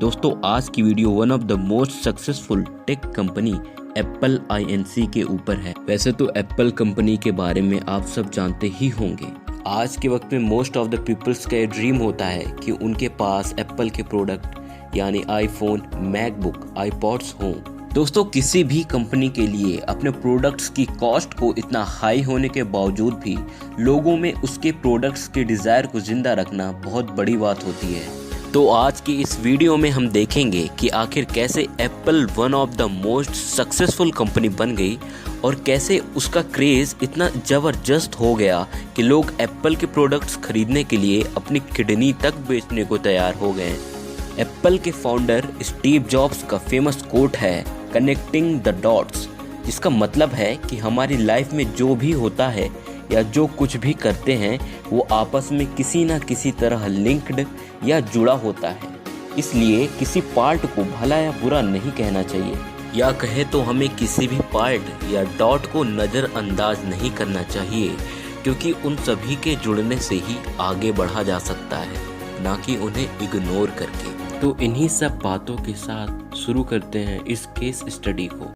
दोस्तों आज की video one of the most successful tech company Apple INC के ऊपर है। वैसे तो एप्पल कंपनी के बारे में आप सब जानते ही होंगे। आज के वक्त में मोस्ट ऑफ द पीपल्स का ड्रीम होता है कि उनके पास एप्पल के प्रोडक्ट यानी आईफोन, मैकबुक, आईपॉड्स हों। दोस्तों किसी भी कंपनी के लिए अपने प्रोडक्ट्स की कॉस्ट को इतना हाई होने के बावजूद भी लोगों में उसके प्रोडक्ट्स के डिज़ायर को जिंदा रखना बहुत बड़ी बात होती है। तो आज की इस वीडियो में हम देखेंगे कि आखिर कैसे Apple one of the most successful company बन गई और कैसे उसका क्रेज़ इतना ज़बरदस्त हो गया कि लोग एप्पल के प्रोडक्ट्स खरीदने के लिए अपनी किडनी तक बेचने को तैयार हो गए। एप्पल के फाउंडर स्टीव जॉब्स का फेमस कोट है कनेक्टिंग द डॉट्स, जिसका मतलब है कि हमारी लाइफ में जो भी होता है या जो कुछ भी करते हैं वो आपस में किसी ना किसी तरह लिंक्ड या जुड़ा होता है। इसलिए किसी पार्ट को भला या बुरा नहीं कहना चाहिए, या कहे तो हमें किसी भी पार्ट या डॉट को नज़रअंदाज नहीं करना चाहिए, क्योंकि उन सभी के जुड़ने से ही आगे बढ़ा जा सकता है, ना कि उन्हें इग्नोर करके। तो इन्हीं सब बातों के साथ शुरू करते हैं इस केस स्टडी को।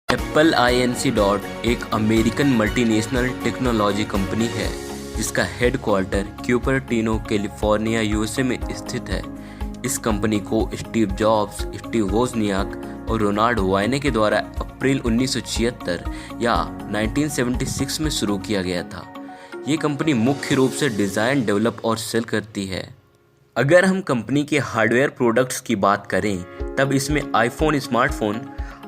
एप्पल INC एक अमेरिकन मल्टीनेशनल टेक्नोलॉजी कंपनी है जिसका हेडक्वार्टर क्यूपरटिनो, कैलिफोर्निया, USA में स्थित है। इस कंपनी को स्टीव जॉब्स, स्टीव वोजनियाक और रोनाल्ड वायने के द्वारा अप्रैल 1976 या 1976 में शुरू किया गया था। ये कंपनी मुख्य रूप से डिज़ाइन, डेवलप और सेल करती है। अगर हम कंपनी के हार्डवेयर प्रोडक्ट्स की बात करें तब इसमें iPhone smartphone,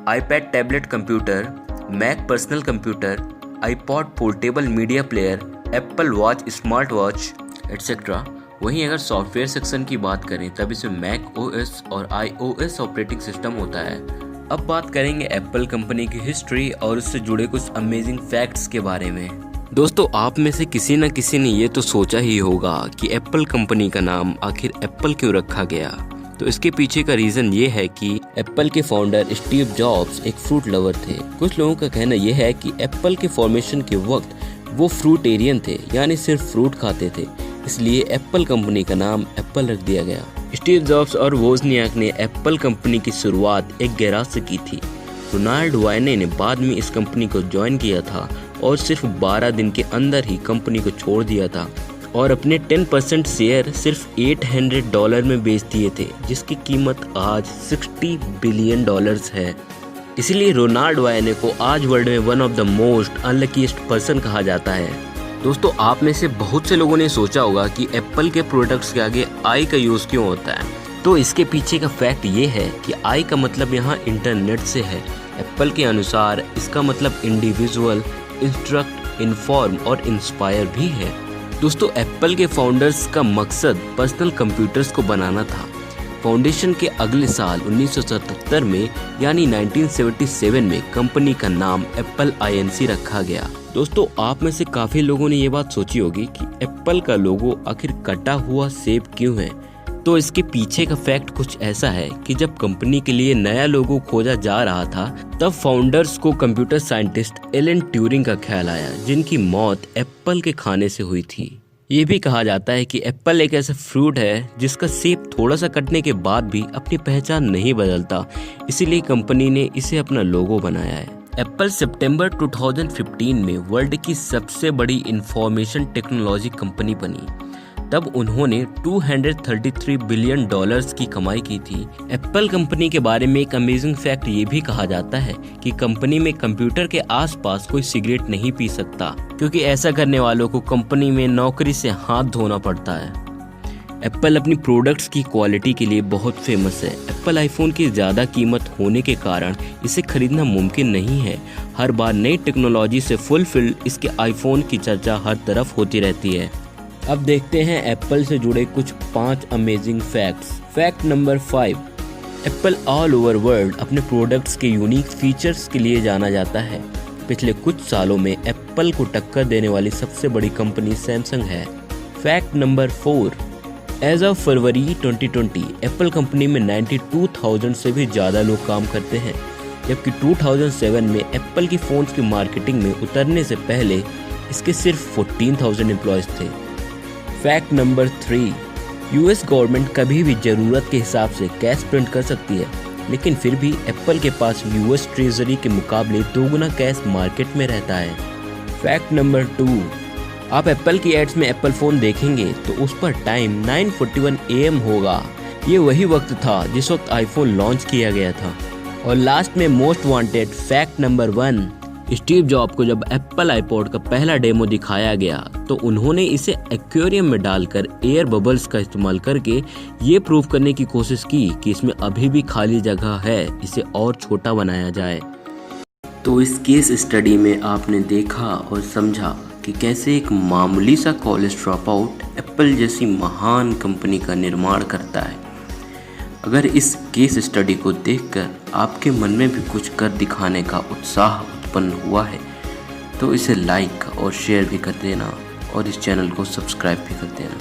iPad tablet computer, Mac personal computer, iPod portable media player, Apple Watch, smart watch etcetera. वहीं अगर सॉफ्टवेयर सेक्शन की बात करें तब इसमें मैक OS और iOS ऑपरेटिंग सिस्टम होता है। अब बात करेंगे एप्पल कंपनी की हिस्ट्री और उससे जुड़े कुछ अमेजिंग फैक्ट्स के बारे में। दोस्तों आप में से किसी न किसी ने ये तो सोचा ही होगा कि एप्पल कंपनी का नाम आखिर एप्पल क्यों रखा गया। तो इसके पीछे का रीज़न ये है कि एप्पल के फाउंडर स्टीव जॉब्स एक फ्रूट लवर थे। कुछ लोगों का कहना यह है कि एप्पल के फॉर्मेशन के वक्त वो फ्रूटेरियन थे, यानी सिर्फ फ्रूट खाते थे, इसलिए एप्पल कंपनी का नाम एप्पल रख दिया गया। स्टीव जॉब्स और वोजनियाक ने एप्पल कंपनी की शुरुआत एक गैराज से की थी। रोनाल्ड वायने ने बाद में इस कंपनी को ज्वाइन किया था और सिर्फ 12 दिन के अंदर ही कंपनी को छोड़ दिया था और अपने 10% शेयर सिर्फ $800 में बेच दिए थे, जिसकी कीमत आज $60 बिलियन है। इसीलिए रोनाल्ड वायने को आज वर्ल्ड में one of the most unluckiest person कहा जाता है। दोस्तों आप में से बहुत से लोगों ने सोचा होगा कि एप्पल के प्रोडक्ट्स के आगे आई का यूज़ क्यों होता है। तो इसके पीछे का फैक्ट ये है कि आई का मतलब यहाँ इंटरनेट से है। एप्पल के अनुसार इसका मतलब इंडिविजुअल, इंस्ट्रक्ट, इन्फॉर्म और इंस्पायर भी है। दोस्तों एप्पल के फाउंडर्स का मकसद पर्सनल कंप्यूटर्स को बनाना था। फाउंडेशन के अगले साल 1977 में यानी 1977 में कंपनी का नाम एप्पल INC रखा गया। दोस्तों आप में से काफ़ी लोगों ने ये बात सोची होगी कि एप्पल का लोगो आखिर कटा हुआ सेब क्यों है। तो इसके पीछे का फैक्ट कुछ ऐसा है कि जब कंपनी के लिए नया लोगो खोजा जा रहा था तब फाउंडर्स को कंप्यूटर साइंटिस्ट एलन ट्यूरिंग का ख्याल आया, जिनकी मौत एप्पल के खाने से हुई थी। ये भी कहा जाता है कि एप्पल एक ऐसा फ्रूट है जिसका सेब थोड़ा सा कटने के बाद भी अपनी पहचान नहीं बदलता, इसीलिए कंपनी ने इसे अपना लोगो बनाया है। एप्पल सितंबर 2015 में वर्ल्ड की सबसे बड़ी इंफॉर्मेशन टेक्नोलॉजी कंपनी बनी। तब उन्होंने $233 बिलियन की कमाई की थी। एप्पल कंपनी के बारे में एक अमेजिंग फैक्ट ये भी कहा जाता है कि कंपनी में कंप्यूटर के आसपास कोई सिगरेट नहीं पी सकता, क्योंकि ऐसा करने वालों को कंपनी में नौकरी से हाथ धोना पड़ता है। एप्पल अपनी प्रोडक्ट्स की क्वालिटी के लिए बहुत फेमस है। एप्पल आईफोन की ज़्यादा कीमत होने के कारण इसे खरीदना मुमकिन नहीं है। हर बार नई टेक्नोलॉजी से फुलफिल इसके आईफोन की चर्चा हर तरफ होती रहती है। अब देखते हैं एप्पल से जुड़े कुछ 5 amazing facts. Fact number 5, Apple all over world अपने प्रोडक्ट्स के यूनिक फीचर्स के लिए जाना जाता है। पिछले कुछ सालों में एप्पल को टक्कर देने वाली सबसे बड़ी कंपनी सैमसंग है। Fact number 4, as of February 2020 Apple company में 92,000 से भी ज़्यादा लोग काम करते हैं। जबकि 2007 में एप्पल की फ़ोन्स की मार्केटिंग में उतरने से पहले इसके सिर्फ 14,000 एम्प्लॉयज़ थे। फैक्ट नंबर 3, यूएस गवर्नमेंट कभी भी ज़रूरत के हिसाब से कैश प्रिंट कर सकती है, लेकिन फिर भी एप्पल के पास यूएस ट्रेजरी के मुकाबले दोगुना कैश मार्केट में रहता है। फैक्ट नंबर 2, आप एप्पल की एड्स में एप्पल फ़ोन देखेंगे तो उस पर टाइम 9:41 AM होगा। ये वही वक्त था जिस वक्त आईफोन लॉन्च किया गया था। और लास्ट में most wanted fact number 1, Steve job को जब एप्पल आईपॉड का पहला डेमो दिखाया गया तो उन्होंने इसे एक्वेरियम में डालकर एयर बबल्स का इस्तेमाल करके ये प्रूव करने की कोशिश की कि इसमें अभी भी खाली जगह है, इसे और छोटा बनाया जाए। तो इस केस स्टडी में आपने देखा और समझा कि कैसे एक मामूली सा कॉलेज ड्रॉप आउट एप्पल जैसी महान कंपनी का निर्माण करता है। अगर इस केस स्टडी को देखकर आपके मन में भी कुछ कर दिखाने का उत्साह उत्पन्न हुआ है तो इसे लाइक और शेयर भी कर देना और इस चैनल को सब्सक्राइब भी कर देना।